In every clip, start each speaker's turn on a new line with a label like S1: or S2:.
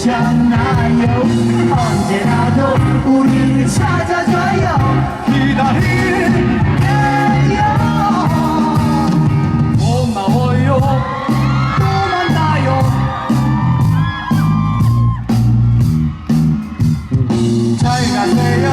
S1: 오셨나요? 언제라도 우리를 찾아줘요. 기다릴게요. 고마워요. 또 만나요. 잘 가세요.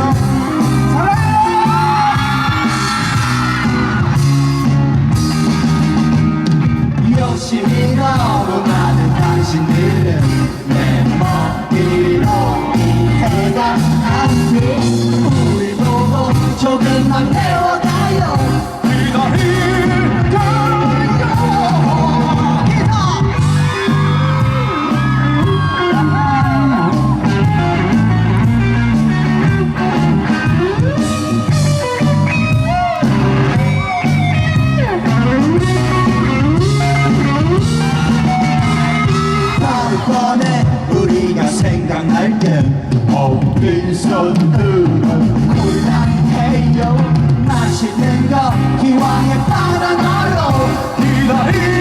S1: 욕심이 너무 많은 당신들은 내 머리로 이해가 안돼. 우리 보고 조금만 배워가요. 기다릴게요. 우리가 생각날 때 빈손으로 곤란해요. 맛있는 거 기왕에 팔아놔요. 기다리